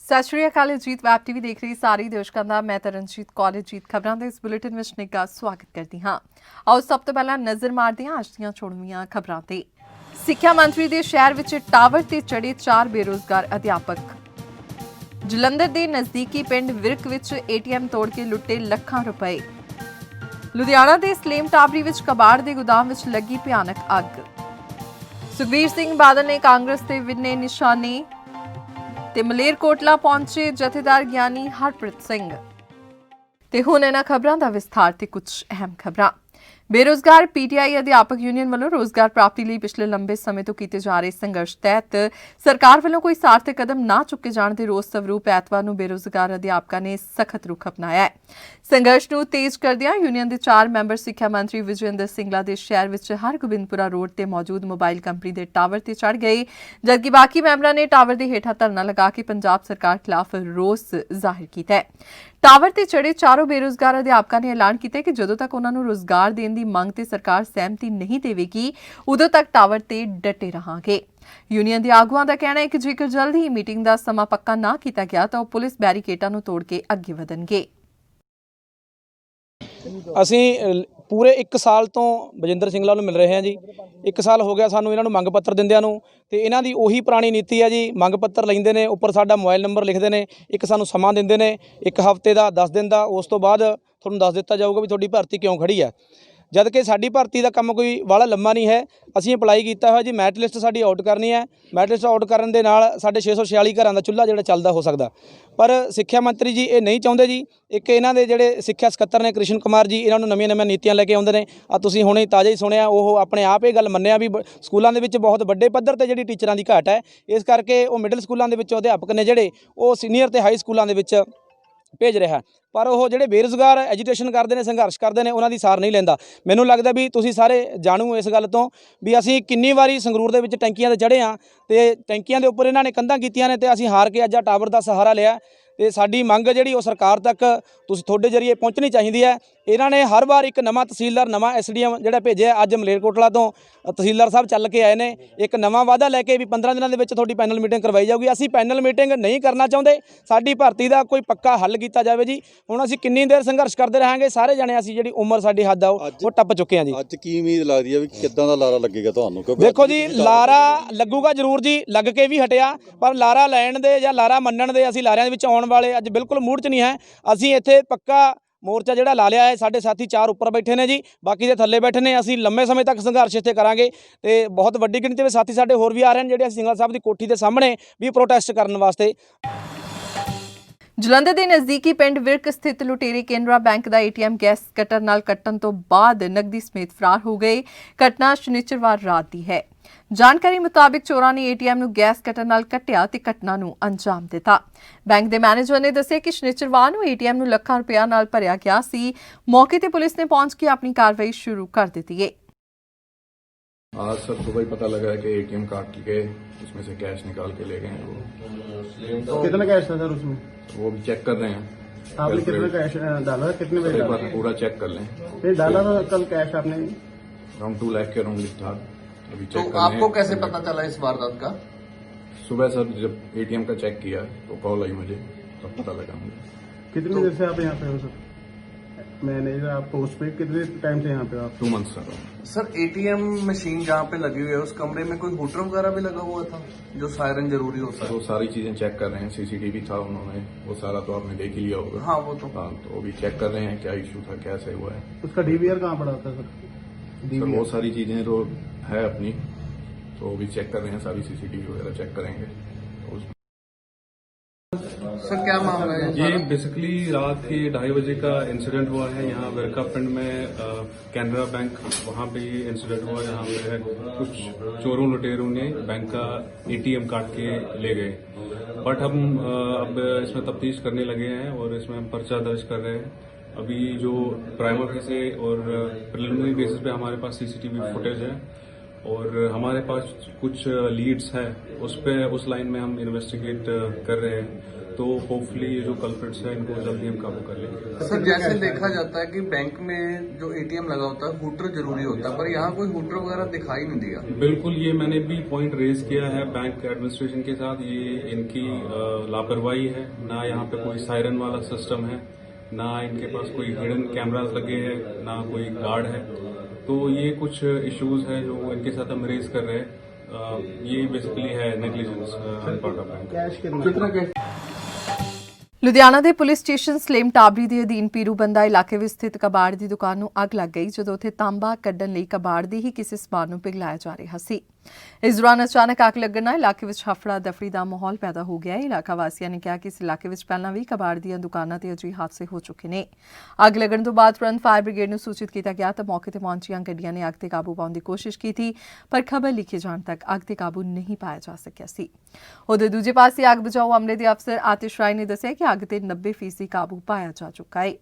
ਸਤਿ ਸ਼੍ਰੀ ਅਕਾਲ ਜੀਤ web TV ਦੇਖ ਰਹੀ ਸਾਰੀ ਦਰਸ਼ਕਾਂ ਦਾ ਮੈਂ ਤਰਨਜੀਤ ਕੌਰ ਜੀਤ ਖਬਰਾਂ ਦੇ ਇਸ ਬੁਲੇਟਿਨ ਵਿੱਚ ਨਿੱਘਾ ਸਵਾਗਤ ਕਰਦੀ ਹਾਂ। ਆਓ ਸਭ ਤੋਂ ਪਹਿਲਾਂ ਨਜ਼ਰ ਮਾਰਦੇ ਹਾਂ ਅੱਜ ਦੀਆਂ ਛੋੜਵੀਆਂ ਖਬਰਾਂ ਤੇ। ਸਿੱਖਿਆ ਮੰਤਰੀ ਦੇ ਸ਼ਹਿਰ ਵਿੱਚ ਟਾਵਰ ਤੇ ਚੜੇ 4 ਬੇਰੋਜ਼ਗਾਰ ਅਧਿਆਪਕ। ਜਲੰਧਰ ਦੇ ਨਜ਼ਦੀਕੀ ਪਿੰਡ ਵਿਰਕ ਵਿੱਚ ਏਟੀਐਮ ਤੋੜ ਕੇ ਲੁੱਟੇ ਲੱਖਾਂ ਰੁਪਏ। ਲੁਧਿਆਣਾ ਦੇ ਸਲੇਮ ਟਾਬਰੀ ਵਿੱਚ ਕਬਾੜ ਦੇ ਗੋਦਾਮ ਵਿੱਚ ਲੱਗੀ ਭਿਆਨਕ ਅੱਗ। ਸੁਖਬੀਰ ਸਿੰਘ ਬਾਦਲ ਨੇ ਕਾਂਗਰਸ ਤੇ ਵਿੰਨੇ ਨਿਸ਼ਾਨੇ ਤੇ ਮਲੇਰਕੋਟਲਾ ਪਹੁੰਚੇ ਜਥੇਦਾਰ ਗਿਆਨੀ ਹਰਪ੍ਰੀਤ ਸਿੰਘ। ਤੇ ਹੁਣ ਇਹਨਾਂ ਖਬਰਾਂ ਦਾ ਵਿਸਥਾਰ ਤੇ ਕੁਝ ਅਹਿਮ ਖਬਰਾਂ। ਬੇਰੋਜ਼ਗਾਰ ਪੀਟੀਆਈ ਅਧਿਆਪਕ ਯੂਨੀਅਨ ਵੱਲੋਂ ਰੋਜ਼ਗਾਰ ਪ੍ਰਾਪਤੀ ਲਈ ਪਿਛਲੇ ਲੰਬੇ ਸਮੇਂ ਤੋਂ ਕੀਤੇ ਜਾ ਰਹੇ ਸੰਘਰਸ਼ ਤਹਿਤ ਸਰਕਾਰ ਵੱਲੋਂ ਕੋਈ ਸਾਰਥਕ ਕਦਮ ਨਾ ਚੁੱਕੇ ਜਾਣ ਦੇ ਰੋਸ ਸਵਰੂਪ ਐਤਵਾਰ ਨੂੰ ਬੇਰੋਜ਼ਗਾਰ ਅਧਿਆਪਕਾਂ ਨੇ ਸਖਤ ਰੁਖ ਅਪਣਾਇਆ ਹੈ। ਸੰਘਰਸ਼ ਨੂੰ ਤੇਜ਼ ਕਰਦਿਆਂ ਯੂਨੀਅਨ ਦੇ 4 ਮੈਂਬਰ ਸਿੱਖਿਆ ਮੰਤਰੀ ਵਿਜੇਂਦਰ ਸਿੰਗਲਾ ਦੇ ਸ਼ਹਿਰ ਵਿੱਚ ਹਰਗੋਬਿੰਦਪੁਰਾ ਰੋਡ ਤੇ ਮੌਜੂਦ ਮੋਬਾਈਲ ਕੰਪਨੀ ਦੇ ਟਾਵਰ ਤੇ ਚੜ੍ਹ ਗਏ, ਜਦਕਿ ਬਾਕੀ ਮੈਂਬਰਾਂ ਨੇ ਟਾਵਰ ਦੇ ਹੇਠਾਂ ਧਰਨਾ ਲਗਾ ਕੇ ਪੰਜਾਬ ਸਰਕਾਰ ਖਿਲਾਫ ਰੋਸ ਜ਼ਾਹਿਰ ਕੀਤਾ ਹੈ। ਟਾਵਰ ਤੇ ਚੜੇ 4 ਬੇਰੋਜ਼ਗਾਰ ਅਧਿਆਪਕਾਂ ਨੇ ਐਲਾਨ ਕੀਤਾ ਕਿ ਜਦੋਂ ਤੱਕ ਉਹਨਾਂ ਨੂੰ ਰੋਜ਼ਗਾਰ ਦੇਣ ਦੀ ਮੰਗ ਤੇ ਸਰਕਾਰ ਸਹਿਮਤੀ ਨਹੀਂ ਦੇਵੇਗੀ, ਉਦੋਂ ਤੱਕ ਟਾਵਰ ਤੇ ਡਟੇ ਰਹਾਂਗੇ। ਯੂਨੀਅਨ ਦੇ ਆਗੂਆਂ ਦਾ ਕਹਿਣਾ ਹੈ ਕਿ ਜੇਕਰ ਜਲਦ ਹੀ ਮੀਟਿੰਗ ਦਾ ਸਮਾਂ ਪੱਕਾ ਨਾ ਕੀਤਾ ਗਿਆ ਤਾਂ ਉਹ ਪੁਲਿਸ ਬੈਰੀਕੇਡਾਂ ਨੂੰ ਤੋੜ ਕੇ ਅੱਗੇ ਵਧਣਗੇ। ਅਸੀਂ ਪੂਰੇ 1 ਸਾਲ ਤੋਂ ਵਿਜੇਂਦਰ ਸਿੰਗਲਾ ਨੂੰ ਮਿਲ ਰਹੇ ਹਾਂ ਜੀ। 1 ਸਾਲ ਹੋ ਗਿਆ ਸਾਨੂੰ ਇਹਨਾਂ ਨੂੰ ਮੰਗ ਪੱਤਰ ਦਿੰਦਿਆਂ ਨੂੰ, ਤੇ ਇਹਨਾਂ ਦੀ ਉਹੀ ਪੁਰਾਣੀ ਨੀਤੀ ਹੈ ਜੀ। ਮੰਗ ਪੱਤਰ ਲੈਂਦੇ ਨੇ, ਉੱਪਰ ਸਾਡਾ ਮੋਬਾਈਲ ਨੰਬਰ ਲਿਖਦੇ ਨੇ, ਇੱਕ ਸਾਨੂੰ ਸਮਾਂ ਦਿੰਦੇ ਨੇ 1 ਹਫ਼ਤੇ ਦਾ 10 ਦਿਨ ਦਾ, ਉਸ ਤੋਂ ਬਾਅਦ ਤੁਹਾਨੂੰ ਦੱਸ ਦਿੱਤਾ ਜਾਊਗਾ ਵੀ ਤੁਹਾਡੀ ਭਰਤੀ ਕਿਉਂ ਖੜੀ ਹੈ। ਜਦ ਕਿ ਸਾਡੀ ਭਰਤੀ ਦਾ ਕੰਮ ਕੋਈ ਵਾਲਾ ਲੰਮਾ ਨਹੀਂ ਹੈ। ਅਸੀਂ ਅਪਲਾਈ ਕੀਤਾ ਹੋਇਆ ਜੀ, ਮੈਰਿਟ ਲਿਸਟ ਸਾਡੀ ਆਊਟ ਕਰਨੀ ਹੈ। ਮੈਰਿਟ ਲਿਸਟ ਆਊਟ ਕਰਨ ਦੇ ਨਾਲ ਸਾਡੇ 646 ਘਰਾਂ ਦਾ ਚੁੱਲ੍ਹਾ ਜਿਹੜਾ ਚੱਲਦਾ ਹੋ ਸਕਦਾ, ਪਰ ਸਿੱਖਿਆ ਮੰਤਰੀ ਜੀ ਇਹ ਨਹੀਂ ਚਾਹੁੰਦੇ ਜੀ। ਇੱਕ ਇਹਨਾਂ ਦੇ ਜਿਹੜੇ ਸਿੱਖਿਆ ਸਕੱਤਰ ਨੇ ਕ੍ਰਿਸ਼ਨ ਕੁਮਾਰ ਜੀ, ਇਹਨਾਂ ਨੂੰ ਨਵੀਆਂ ਨੀਤੀਆਂ ਲੈ ਕੇ ਆਉਂਦੇ ਨੇ। ਆ ਤੁਸੀਂ ਹੁਣੇ ਤਾਜ਼ਾ ਹੀ ਸੁਣਿਆ, ਉਹ ਆਪਣੇ ਆਪ ਇਹ ਗੱਲ ਮੰਨਿਆ ਵੀ ਸਕੂਲਾਂ ਦੇ ਵਿੱਚ ਬਹੁਤ ਵੱਡੇ ਪੱਧਰ ਤੇ ਜਿਹੜੀ ਟੀਚਰਾਂ ਦੀ ਘਾਟ ਹੈ, ਇਸ ਕਰਕੇ ਉਹ ਮਿਡਲ ਸਕੂਲਾਂ ਦੇ ਵਿੱਚ ਅਧਿਆਪਕ ਨੇ ਜਿਹੜੇ ਉਹ ਸੀਨੀਅਰ ਤੇ ਹਾਈ ਸਕੂਲਾਂ ਦੇ ਵਿੱਚ ਭੇਜ ਰਿਹਾ। ਪਰ ਉਹ ਜਿਹੜੇ ਬੇਰੁਜ਼ਗਾਰ ਐਜੀਟੇਸ਼ਨ ਕਰਦੇ ਨੇ, ਸੰਘਰਸ਼ ਕਰਦੇ ਨੇ, ਉਹਨਾਂ ਦੀ ਸਾਰ ਨਹੀਂ ਲੈਂਦਾ। ਮੈਨੂੰ ਲੱਗਦਾ ਵੀ ਤੁਸੀਂ ਸਾਰੇ ਜਾਣੂ ਇਸ ਗੱਲ ਤੋਂ ਵੀ ਅਸੀਂ ਕਿੰਨੀ ਵਾਰੀ ਸੰਗਰੂਰ ਦੇ ਵਿੱਚ ਟੈਂਕੀਆਂ 'ਤੇ ਚੜ੍ਹੇ ਹਾਂ, ਤੇ ਟੈਂਕੀਆਂ ਦੇ ਉੱਪਰ ਇਹਨਾਂ ਨੇ ਕੰਧਾਂ ਕੀਤੀਆਂ ਨੇ, ਤੇ ਅਸੀਂ ਹਾਰ ਕੇ ਅੱਜ ਆ ਟਾਵਰ ਦਾ ਸਹਾਰਾ ਲਿਆ। ਤੇ ਸਾਡੀ ਮੰਗ ਜਿਹੜੀ ਉਹ ਸਰਕਾਰ ਤੱਕ ਤੁਸੀਂ ਤੁਹਾਡੇ ਜ਼ਰੀਏ ਪਹੁੰਚਣੀ ਚਾਹੀਦੀ ਹੈ। ਇਹਨਾਂ ਨੇ ਹਰ ਵਾਰ ਇੱਕ ਨਵਾਂ ਤਹਿਸੀਲਦਾਰ, ਨਵਾਂ ਐਸਡੀਐਮ ਜਿਹੜਾ ਭੇਜਿਆ। ਅੱਜ ਮਲੇਰਕੋਟਲਾ ਤੋਂ ਤਹਿਸੀਲਦਾਰ ਸਾਹਿਬ ਚੱਲ ਕੇ ਆਏ ਨੇ, ਇੱਕ ਨਵਾਂ ਵਾਅਦਾ ਲੈ ਕੇ ਵੀ 15 ਦਿਨਾਂ ਦੇ ਵਿੱਚ ਤੁਹਾਡੀ ਪੈਨਲ ਮੀਟਿੰਗ ਕਰਵਾਈ ਜਾਊਗੀ। ਅਸੀਂ ਪੈਨਲ ਮੀਟਿੰਗ ਨਹੀਂ ਕਰਨਾ ਚਾਹੁੰਦੇ। ਸਾਡੀ ਭਰਤੀ ਦਾ ਕੋਈ ਪੱਕਾ ਹੱਲ ਕੀਤਾ ਜਾਵੇ ਜੀ। ਹੁਣ ਅਸੀਂ ਕਿੰਨੀ ਦੇਰ ਸੰਘਰਸ਼ ਕਰਦੇ ਰਹਾਂਗੇ? ਸਾਰੇ ਜਣੇ ਅਸੀਂ ਜਿਹੜੀ ਉਮਰ ਸਾਡੀ ਹੱਦ ਆ ਉਹ ਟੱਪ ਚੁੱਕੇ ਹਾਂ ਜੀ। ਅੱਜ ਕੀ ਉਮੀਦ ਲੱਗਦੀ ਹੈ ਵੀ ਕਿੱਦਾਂ ਦਾ ਲਾਰਾ ਲੱਗੇਗਾ ਤੁਹਾਨੂੰ? ਦੇਖੋ ਜੀ, ਲਾਰਾ ਲੱਗੂਗਾ ਜ਼ਰੂਰ ਜੀ, ਲੱਗ ਕੇ ਵੀ ਹਟਿਆ, ਪਰ ਲਾਰਾ ਲੈਣ ਦੇ ਜਾਂ ਲਾਰਾ ਮੰਨਣ ਦੇ ਅਸੀਂ ਲਾਰਿਆਂ ਦੇ ਵਿੱਚ ਆਉਣ ਵਾਲੇ ਅੱਜ ਬਿਲਕੁਲ ਮੂਡ 'ਚ ਨਹੀਂ ਹੈ। ਅਸੀਂ ਇੱਥੇ ਪੱਕਾ ਮੋਰਚਾ ਜਿਹੜਾ ਲਾ ਲਿਆ ਹੈ। ਸਾਡੇ ਸਾਥੀ 4 ਉੱਪਰ ਬੈਠੇ ਨੇ ਜੀ, ਬਾਕੀ ਦੇ ਥੱਲੇ ਬੈਠੇ ਨੇ। ਅਸੀਂ ਲੰਮੇ ਸਮੇਂ ਤੱਕ ਸੰਘਰਸ਼ ਇੱਥੇ ਕਰਾਂਗੇ, ਤੇ ਬਹੁਤ ਵੱਡੀ ਗਿਣਤੀ ਵਿੱਚ ਸਾਥੀ ਸਾਡੇ ਹੋਰ ਵੀ ਆ ਰਹੇ ਨੇ, ਜਿਹੜੇ ਸਿੰਗਲਾ ਸਾਹਿਬ ਦੀ ਕੋਠੀ ਦੇ ਸਾਹਮਣੇ ਵੀ ਪ੍ਰੋਟੈਸਟ ਕਰਨ ਵਾਸਤੇ। ਜਲੰਧਰ ਦੇ ਨਜ਼ਦੀਕੀ ਪਿੰਡ ਵਿਰਕ ਸਥਿਤ ਲੁਟੇਰੇ ਕੇਨਰਾ ਬੈਂਕ ਦਾ ਏਟੀਐਮ ਗੈਸ ਕਟਰ ਨਾਲ ਕੱਟਣ ਤੋਂ ਬਾਅਦ ਨਕਦੀ ਸਮੇਤ ਫਰਾਰ ਹੋ ਗਏ। ਘਟਨਾ ਸ਼ਨੀਚਰਵਾਰ ਰਾਤ ਦੀ ਹੈ। ਜਾਣਕਾਰੀ ਮੁਤਾਬਿਕ ਚੋਰਾਂ ਨੇ ਏਟੀਐਮ ਨੂੰ ਗੈਸ ਕਟਰ ਨਾਲ ਕੱਟਿਆ ਤੇ ਘਟਨਾ ਨੂੰ ਅੰਜਾਮ ਦਿੱਤਾ। ਬੈਂਕ ਦੇ ਮੈਨੇਜਰ ਨੇ ਦੱਸਿਆ ਕਿ ਸ਼ਨੀਚਰਵਾਰ ਨੂੰ ਏਟੀਐਮ ਨੂੰ ਲੱਖਾਂ ਰੁਪਏ ਨਾਲ ਭਰਿਆ ਗਿਆ ਸੀ। ਮੌਕੇ ਤੇ ਪੁਲਿਸ ਨੇ ਪਹੁੰਚ ਕੇ ਆਪਣੀ ਕਾਰਵਾਈ शुरू कर दी है। आज सर सुबह ही पता लगा है कि एटीएम काट के उसमें से कैश निकाल के ले गए हैं। वो कितना कैश था सर उसमें? वो भी चेक कर रहे हैं। आपने कितना कैश डाला? कितने बजे एक डाला? बार पूरा चेक कर लें। फिर डाला था कल कैश आपने? अराउंड 2 लाख के अराउंड था। अभी चेक तो आपको कैसे पता चला इस वारदात का? सुबह सर जब एटीएम का चेक किया तो कॉल आई मुझे, तब पता लगा मुझे। कितनी देर से आप यहाँ पे हो सर? मैनेजर आप पोस्ट पे कितने टाइम से यहाँ पे आप? 2 months sir. Sir ATM machine जहाँ पे लगी हुई है उस कमरे में कोई हूटर वगैरह भी लगा हुआ था जो सायरन जरूरी होता सर है? वो सारी चीजें चेक कर रहे हैं। सीसीटीवी था, उन्होंने वो सारा तो आपने देख ही लिया होगा। हाँ वो तो। हाँ, तो अभी चेक कर रहे हैं क्या इशू था, क्या सही हुआ है। उसका डीवीआर कहाँ पड़ा था सर? सर बहुत सारी चीजें तो है अपनी, तो अभी चेक कर रहे हैं, सारी सीसीटीवी वगैरह चेक करेंगे। सर क्या मामला है? ये बेसिकली रात के 2:30 बजे का इंसिडेंट हुआ है। यहाँ विरका पिंड में कैनरा बैंक, वहाँ पे ये इंसिडेंट हुआ जहाँ पे कुछ चोरों लुटेरों ने बैंक का एटीएम काट के ले गए। बट हम अब इसमें तफ्तीश करने लगे हैं और इसमें हम पर्चा दर्ज कर रहे हैं। अभी जो प्राइमरी से और प्रिलिमिनरी बेसिस पे हमारे पास सीसीटीवी फुटेज है, और हमारे पास कुछ लीड्स है, उस लाइन में हम इन्वेस्टिगेट कर रहे हैं। तो होपफुली ये जो कल्प्रिट्स है इनको जल्दी हम काबू कर लेंगे। सर जैसे देखा जाता है कि बैंक में जो एटीएम लगा होता है हूटर जरूरी होता है, पर यहाँ कोई हूटर वगैरह दिखाई नहीं दिया। बिल्कुल, ये मैंने भी पॉइंट रेज किया है बैंक एडमिनिस्ट्रेशन के साथ। ये इनकी लापरवाही है, ना यहाँ पे कोई सायरन वाला सिस्टम है, ना इनके पास कोई हिडन कैमरास लगे हैं, ना कोई गार्ड है। तो ये कुछ इश्यूज है जो इनके साथ हम रेज कर रहे हैं। ये बेसिकली है negligence on part of bank. कितना कैश ਲੁਧਿਆਣਾ ਦੇ ਪੁਲਿਸ ਸਟੇਸ਼ਨ ਸਲੇਮ ਟਾਬਰੀ ਦੇ ਅਧੀਨ ਪੀਰੂਬੰਦਾ ਇਲਾਕੇ ਵਿੱਚ ਸਥਿਤ ਕਬਾੜ ਦੀ ਦੁਕਾਨ ਨੂੰ ਅੱਗ ਲੱਗ ਗਈ, ਜਦੋਂ ਉੱਥੇ ਤਾਂਬਾ ਕੱਢਣ ਲਈ ਕਬਾੜ ਦੀ ਹੀ ਕਿਸੇ ਸਮਾਨ ਨੂੰ ਪਿਘਲਾਇਆ ਜਾ ਰਿਹਾ ਸੀ। ਇਸ ਦੌਰਾਨ ਅਚਾਨਕ ਅੱਗ ਲੱਗਣ ਨਾਲ ਇਲਾਕੇ ਵਿੱਚ ਹਫੜਾ ਦਫੜੀ ਦਾ ਮਾਹੌਲ ਪੈਦਾ ਹੋ ਗਿਆ ਹੈ। ਇਲਾਕਾ ਵਾਸੀਆਂ ਨੇ ਕਿਹਾ ਕਿ ਇਸ ਇਲਾਕੇ ਵਿੱਚ ਪਹਿਲਾਂ ਵੀ ਕਬਾੜ ਦੀਆਂ ਦੁਕਾਨਾਂ ਤੇ ਅਜਿਹੇ ਹਾਦਸੇ ਹੋ ਚੁੱਕੇ ਨੇ। ਅੱਗ ਲੱਗਣ ਤੋਂ ਬਾਅਦ ਤੁਰੰਤ ਫਾਇਰ ਬ੍ਰਿਗੇਡ ਨੂੰ ਸੂਚਿਤ ਕੀਤਾ ਗਿਆ ਤਾਂ ਮੌਕੇ ਤੇ ਪਹੁੰਚੀਆਂ ਗੱਡੀਆਂ ਨੇ ਅੱਗ ਤੇ ਕਾਬੂ ਪਾਉਣ ਦੀ ਕੋਸ਼ਿਸ਼ ਕੀਤੀ, ਪਰ ਖਬਰ ਲਿਖੇ ਜਾਣ ਤੱਕ ਅੱਗ ਤੇ ਕਾਬੂ ਨਹੀਂ ਪਾਇਆ ਜਾ ਸਕਿਆ ਸੀ। ਉਧਰ ਦੂਜੇ ਪਾਸੇ ਅੱਗ ਬੁਝਾਊ ਅਮਲੇ ਦੇ ਅਫਸਰ ਆਤਿਸ਼ ਰਾਏ ਨੇ ਦੱਸਿਆ ਕਿ ਅੱਗ ਤੇ 90% ਕਾਬੂ ਪਾਇਆ ਜਾ ਚੁੱਕਾ ਹੈ।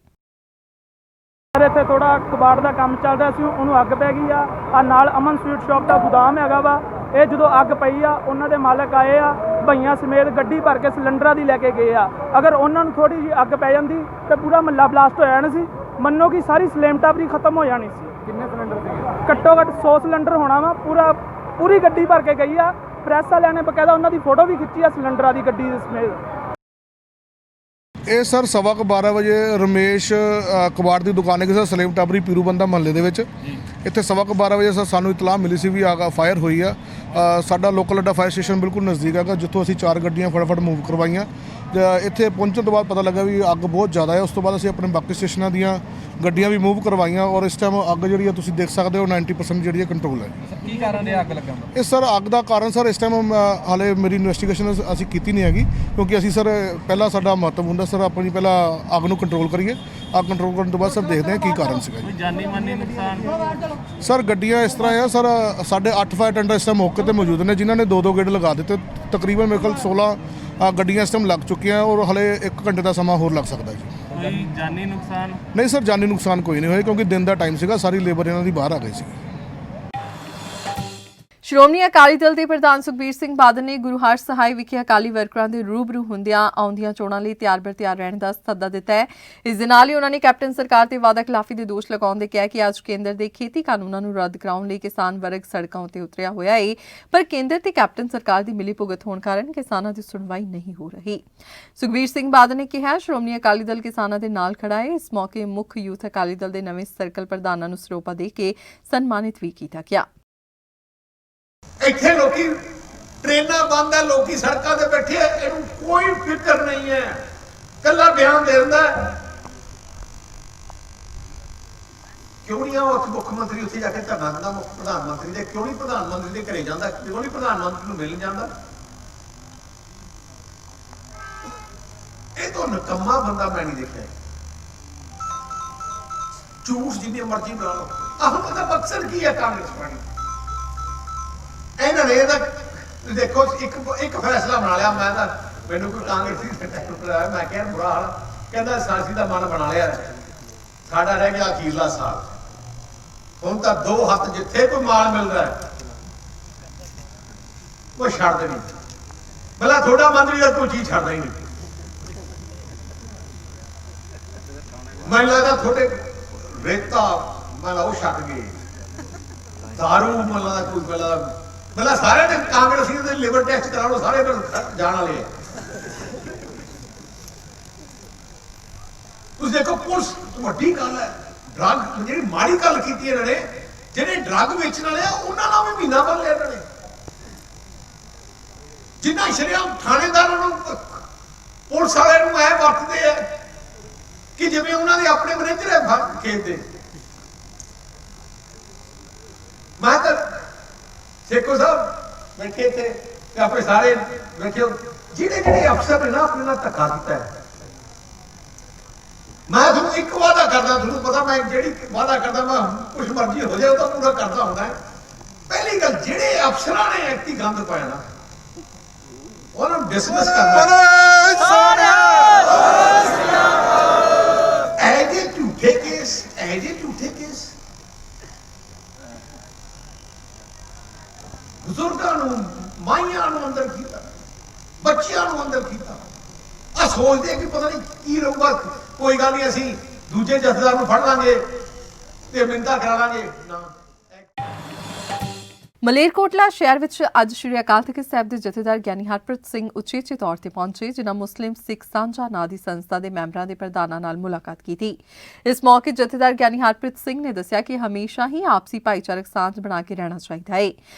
ਇੱਥੇ ਥੋੜਾ ਕਬਾੜ ਦਾ ਕੰਮ ਚੱਲ ਰਿਹਾ ਸੀ, ਉਹਨੂੰ ਅੱਗ ਪੈ ਗਈ ਆ ਨਾਲ ਅਮਨ ਸਵੀਟ ਸ਼ਾਪ ਦਾ ਗੋਦਾਮ ਹੈਗਾ ਵਾ। ਇਹ ਜਦੋਂ ਅੱਗ ਪਈ ਆ ਉਹਨਾਂ ਦੇ ਮਾਲਕ ਆਏ ਆ, ਭਈਆਂ ਸਮੇਤ ਗੱਡੀ ਭਰ ਕੇ ਸਿਲੰਡਰਾਂ ਦੀ ਲੈ ਕੇ ਗਏ ਆ। ਅਗਰ ਉਹਨਾਂ ਨੂੰ ਥੋੜੀ ਜਿਹੀ ਅੱਗ ਪੈ ਜਾਂਦੀ ਤੇ ਪੂਰਾ ਮਹੱਲਾ ਬਲਾਸਟ ਹੋ ਜਾਣਾ ਸੀ। ਮੰਨੋ ਕਿ ਸਾਰੀ ਸਲੇਮ ਟਾਬਰੀ ਖਤਮ ਹੋ ਜਾਣੀ ਸੀ। ਕਿੰਨੇ ਸਿਲੰਡਰ ਸੀਗੇ? ਘੱਟੋ ਘੱਟ 100 ਸਿਲੰਡਰ ਹੋਣਾ ਵਾ। ਪੂਰੀ ਗੱਡੀ ਭਰ ਕੇ ਗਈ ਆ। ਪ੍ਰੈਸ ਵਾਲਿਆਂ ਨੇ ਬਕਾਇਦਾ ਉਹਨਾਂ ਦੀ ਫੋਟੋ ਵੀ ਖਿੱਚੀ ਆ ਸਿਲੰਡਰਾਂ ਦੀ ਗੱਡੀ ਦੇ ਸਮੇਤ। ਇਹ ਸਰ 12:15 ਵਜੇ ਰਮੇਸ਼ ਕਬਾੜ ਦੀ ਦੁਕਾਨ ਹੈ ਸਰ ਸਲੇਮ ਟਾਬਰੀ ਪੀਰੂਬੰਦਾ ਮਹੱਲੇ ਦੇ ਵਿੱਚ। ਇੱਥੇ 12:15 ਵਜੇ ਸਰ ਸਾਨੂੰ ਇਤਲਾਹ ਮਿਲੀ ਸੀ ਵੀ ਫਾਇਰ ਹੋਈ ਆ। ਸਾਡਾ ਲੋਕਲ ਅੱਡਾ ਫਾਇਰ ਸਟੇਸ਼ਨ ਬਿਲਕੁਲ ਨਜ਼ਦੀਕ ਹੈਗਾ, ਜਿੱਥੋਂ ਅਸੀਂ 4 ਗੱਡੀਆਂ ਫਟਾਫਟ ਮੂਵ ਕਰਵਾਈਆਂ। ਇੱਥੇ ਪਹੁੰਚਣ ਤੋਂ ਬਾਅਦ ਪਤਾ ਲੱਗਾ ਵੀ ਅੱਗ ਬਹੁਤ ਜ਼ਿਆਦਾ ਹੈ। ਉਸ ਤੋਂ ਬਾਅਦ ਅਸੀਂ ਆਪਣੇ ਬਾਕੀ ਸਟੇਸ਼ਨਾਂ ਦੀਆਂ ਗੱਡੀਆਂ ਵੀ ਮੂਵ ਕਰਵਾਈਆਂ ਔਰ ਇਸ ਟਾਈਮ ਅੱਗ ਜਿਹੜੀ ਆ ਤੁਸੀਂ ਦੇਖ ਸਕਦੇ ਹੋ 90% ਜਿਹੜੀ ਹੈ ਕੰਟਰੋਲ ਹੈ। ਕੀ ਕਾਰਨ ਹੈ ਅੱਗ ਲੱਗਣ ਦਾ? ਇਹ ਸਰ ਅੱਗ ਦਾ ਕਾਰਨ ਸਰ ਇਸ ਟਾਈਮ ਹਾਲੇ ਮੇਰੀ ਇਨਵੈਸਟੀਗੇਸ਼ਨ ਅਸੀਂ ਕੀਤੀ ਨਹੀਂ ਹੈਗੀ, ਕਿਉਂਕਿ ਅਸੀਂ ਸਰ ਪਹਿਲਾਂ ਸਾਡਾ ਮਹੱਤਵ ਹੁੰਦਾ ਸਰ ਆਪਣੀ ਪਹਿਲਾਂ ਅੱਗ ਨੂੰ ਕੰਟਰੋਲ ਕਰੀਏ। ਅੱਗ ਕੰਟਰੋਲ ਕਰਨ ਤੋਂ ਬਾਅਦ ਸਰ ਦੇਖਦੇ ਹਾਂ ਕੀ ਕਾਰਨ ਸੀਗਾ ਜੀ। ਜਾਨੀ ਮਾਨੀ ਨੁਕਸਾਨ? ਸਰ ਗੱਡੀਆਂ ਇਸ ਤਰ੍ਹਾਂ ਆ ਸਰ, ਸਾਡੇ 8 ਫਾਇਰ ਟੈਂਡਰ ਇਸ ਟਾਈਮ ਮੌਕੇ ਤੇ ਮੌਜੂਦ ਨੇ, ਜਿਨ੍ਹਾਂ ਨੇ 2-2 ਗੇੜ ਲਗਾ ਦਿੱਤੇ। ਤਕਰੀਬਨ ਮੇਰੇ ਕੋਲ 16 ਗੱਡੀਆਂ ਇਸ ਟਾਈਮ ਲੱਗ ਚੁੱਕੀਆਂ ਔਰ ਹਲੇ 1 ਘੰਟੇ ਦਾ ਸਮਾਂ ਹੋਰ ਲੱਗ ਸਕਦਾ ਜੀ। ਕੋਈ ਜਾਨੀ ਨੁਕਸਾਨ? ਨਹੀਂ ਸਰ, ਜਾਨੀ ਨੁਕਸਾਨ ਕੋਈ ਨਹੀਂ ਹੋਇਆ, ਕਿਉਂਕਿ ਦਿਨ ਦਾ ਟਾਈਮ ਸੀਗਾ, ਸਾਰੀ ਲੇਬਰ ਇਹਨਾਂ ਦੀ ਬਾਹਰ ਆ ਗਈ ਸੀ। ਸ਼੍ਰੋਮਣੀ ਅਕਾਲੀ ਦਲ ਦੇ ਪ੍ਰਧਾਨ ਸੁਖਬੀਰ ਸਿੰਘ ਬਾਦਲ ਨੇ ਗੁਰੂ ਹਰਸਹਾਏ ਵਿਖੇ ਅਕਾਲੀ ਵਰਕਰਾਂ ਦੇ ਰੂਬਰੂ ਹੁੰਦਿਆਂ ਆਉਂਦੀਆਂ ਚੋਣਾਂ ਲਈ ਤਿਆਰ ਰਹਿਣ ਦਾ ਸੱਦਾ ਦਿੱਤਾ ਹੈ। ਇਸ ਦੇ ਨਾਲ ਹੀ ਉਹਨਾਂ ਨੇ ਕੈਪਟਨ ਸਰਕਾਰ ਤੇ ਵਾਅਦਾ ਖਿਲਾਫੀ ਦੇ ਦੋਸ਼ ਲਗਾਉਂਦੇ ਕਿਹਾ ਕਿ ਅੱਜ ਕੇਂਦਰ ਦੇ ਖੇਤੀ ਕਾਨੂੰਨਾਂ ਨੂੰ ਰੱਦ ਕਰਾਉਣ ਲਈ ਕਿਸਾਨ ਵਰਗ ਸੜਕਾਂ ਉੱਤੇ ਉਤਰਿਆ ਹੋਇਆ ਹੈ, ਪਰ ਕੇਂਦਰ ਤੇ ਕੈਪਟਨ ਸਰਕਾਰ ਦੀ ਮਿਲੀਭੁਗਤ ਹੋਣ ਕਾਰਨ ਕਿਸਾਨਾਂ ਦੀ ਸੁਣਵਾਈ ਨਹੀਂ ਹੋ ਰਹੀ। ਸੁਖਬੀਰ ਸਿੰਘ ਬਾਦਲ ਨੇ ਕਿਹਾ ਸ਼੍ਰੋਮਣੀ ਅਕਾਲੀ ਦਲ ਕਿਸਾਨਾਂ ਦੇ ਨਾਲ ਖੜਾ ਹੈ। ਇਸ ਮੌਕੇ ਮੁੱਖ ਯੂਥ ਅਕਾਲੀ ਦਲ ਦੇ ਨਵੇਂ ਸਰਕਲ ਪ੍ਰਧਾਨਾਂ ਨੂੰ ਸਰੋਪਾ ਦੇ ਕੇ ਸਨਮਾਨਿਤ ਵੀ ਕੀਤਾ ਗਿਆ। ਇੱਥੇ ਲੋਕੀ ਟ੍ਰੇਨਾਂ ਬੰਦ ਹੈ, ਲੋਕੀ ਸੜਕਾਂ ਤੇ ਬੈਠੇ ਆ, ਇਹਨੂੰ ਕੋਈ ਫਿਕਰ ਨਹੀਂ ਹੈ, ਕੱਲਾ ਬਿਆਨ ਦੇ ਦਿੰਦਾ। ਕਿਉਂ ਨਹੀਂ ਉਹ ਮੁੱਖ ਮੰਤਰੀ ਉੱਥੇ ਜਾ ਕੇ ਧਰਨਾ ਦਿੰਦਾ? ਮੁੱਖ ਪ੍ਰਧਾਨ ਮੰਤਰੀ ਦੇ ਕਿਉਂ ਨਹੀਂ ਪ੍ਰਧਾਨ ਮੰਤਰੀ ਦੇ ਘਰੇ ਜਾਂਦਾ? ਕਿਉਂ ਨਹੀਂ ਪ੍ਰਧਾਨ ਮੰਤਰੀ ਨੂੰ ਮਿਲਣ ਜਾਂਦਾ? ਇਹ ਤਾਂ ਨਕੰਮਾ ਬੰਦਾ ਮੈਂ ਨਹੀਂ ਦੇਖਿਆ। ਝੂਠ ਜਿੰਨੀ ਮਰਜ਼ੀ ਬਣਾ ਲਓ। ਆਹ ਪਤਾ ਮਕਸਦ ਕੀ ਹੈ ਕਾਂਗਰਸ ਪਾਰਟੀ? ਇਹਨਾਂ ਨੇ ਇਹਦਾ ਦੇਖੋ ਇੱਕ ਫੈਸਲਾ ਬਣਾ ਲਿਆ। ਮੈਂ ਤਾਂ ਮੈਨੂੰ ਕੋਈ ਕਾਂਗਰਸੀ ਮੈਂ ਕਿਹਾ ਬੁਰਾ ਹਾਲ, ਕਹਿੰਦਾ ਸਾਸੀ ਦਾ ਮਨ ਬਣਾ ਲਿਆ, ਸਾਡਾ ਰਹਿ ਗਿਆ ਅਖੀਰਲਾ ਸਾਲ। ਹੁਣ ਤਾਂ 2 ਹੱਥ ਜਿੱਥੇ ਕੋਈ ਮਾਲ ਮਿਲਦਾ ਉਹ ਛੱਡ ਦੇਣੀ। ਭਲਾ ਥੋੜਾ ਮੰਤਰੀ ਦਾ ਕੋਈ ਚੀਜ਼ ਛੱਡਦਾ ਹੀ ਨਹੀਂ। ਮੈਨੂੰ ਲੱਗਦਾ ਤੁਹਾਡੇ ਰੇਤਾ ਮੈਂ ਉਹ ਛੱਡ ਗਏ, ਦਾਰੂ ਮੱਲਾ ਦਾ ਕੋਈ ਪਹਿਲਾਂ ਸਾਰੇ ਨੇ ਕਾਂਗਰਸੀ ਦੇ ਲਿਵਰ ਟੈਸਟ ਕਰਾ ਲਓ, ਸਾਰੇ ਜਾਣ ਵਾਲੇ ਆ। ਤੁਸੀਂ ਦੇਖੋ ਪੁਲਿਸ ਵੱਡੀ ਗੱਲ ਹੈ। ਡਰੱਗ ਜਿਹੜੀ ਮਾੜੀ ਗੱਲ ਕੀਤੀ ਇਹਨਾਂ ਨੇ, ਜਿਹੜੇ ਡਰੱਗ ਵੇਚਣ ਵਾਲੇ ਆ ਉਹਨਾਂ ਨਾਲ ਵੀ ਮਹੀਨਾ ਬੰਨ ਲਿਆ ਇਹਨਾਂ ਨੇ। ਜਿੰਨਾ ਸ਼ਰੇਆਮ ਥਾਣੇਦਾਰਾਂ ਨੂੰ ਪੁਲਿਸ ਵਾਲਿਆਂ ਨੂੰ ਐ ਵਰਤਦੇ ਆ ਕਿ ਜਿਵੇਂ ਉਹਨਾਂ ਦੇ ਆਪਣੇ ਮੈਨੇਜਰ ਹੈ ਖੇਤ ਦੇ। ਮੈਂ ਤਾਂ ਸੇਖੋ ਸਾਹਿਬ ਬੈਠੇ ਥੇ ਤੇ ਆਪਣੇ ਸਾਰੇ ਵੇਖਿਓ ਜਿਹੜੇ ਅਫਸਰ ਨੇ ਨਾ ਆਪਣੇ ਨਾਲ ਧੱਕਾ ਕੀਤਾ ਹੈ। ਮੈਂ ਤੁਹਾਨੂੰ ਇੱਕ ਵਾਅਦਾ ਕਰਦਾ, ਤੁਹਾਨੂੰ ਪਤਾ ਮੈਂ ਜਿਹੜੀ ਵਾਅਦਾ ਕਰਦਾ ਮੈਂ ਕੁਛ ਮਰਜ਼ੀ ਹੋ ਜਾਏ ਉਹ ਤਾਂ ਪੂਰਾ ਕਰਦਾ ਹੁੰਦਾ। ਪਹਿਲੀ ਗੱਲ, ਜਿਹੜੇ ਅਫਸਰਾਂ ਨੇ ਐਕਟੀ ਗੰਦ ਪਾਇਆ ਨਾ ਉਹਨਾਂ ਨੂੰ ਡਿਸਮਿਸ ਕਰਨਾ। ਐਜੇ ਝੂਠੇ ਕੇਸ ਬਜ਼ੁਰਗਾਂ ਨੂੰ, ਮਾਈਆਂ ਨੂੰ ਅੰਦਰ ਕੀਤਾ, ਬੱਚਿਆਂ ਨੂੰ ਅੰਦਰ ਕੀਤਾ। ਆ ਸੋਚਦੇ ਕਿ ਪਤਾ ਨਹੀਂ ਕੀ ਰਹੂਗਾ, ਕੋਈ ਗੱਲ ਨਹੀਂ ਅਸੀਂ ਦੂਜੇ ਜਥੇਦਾਰ ਨੂੰ ਫੜ ਲਾਂਗੇ ਤੇ ਮਿੰਨਤਾਂ ਕਰਾ ਲਾਂਗੇ। ਨਾ, ਮਲੇਰਕੋਟਲਾ ਸ਼ਹਿਰ ਵਿੱਚ ਅੱਜ ਸ਼੍ਰੀ ਅਕਾਲ ਤਖ਼ਤ ਸਾਹਿਬ ਦੇ ਜਥੇਦਾਰ ਗਿਆਨੀ ਹਰਪ੍ਰੀਤ ਸਿੰਘ ਉਚੇਚੇ ਤੌਰ ਤੇ ਪਹੁੰਚੇ, ਜਿਨ੍ਹਾਂ ਮੁਸਲਿਮ ਸਿੱਖ ਸਾਂਝਾ ਨਾਂ ਦੀ ਸੰਸਥਾ ਦੇ ਮੈਂਬਰਾਂ ਦੇ ਪ੍ਰਧਾਨਾਂ ਨਾਲ ਮੁਲਾਕਾਤ ਕੀਤੀ। ਇਸ ਮੌਕੇ ਜਥੇਦਾਰ ਗਿਆਨੀ ਹਰਪ੍ਰੀਤ ਸਿੰਘ ਨੇ ਦੱਸਿਆ ਕਿ ਹਮੇਸ਼ਾ ਹੀ ਆਪਸੀ ਭਾਈਚਾਰਕ ਸਾਂਝ ਬਣਾ ਕੇ ਰਹਿਣਾ ਚਾਹੀਦਾ ਹੈ।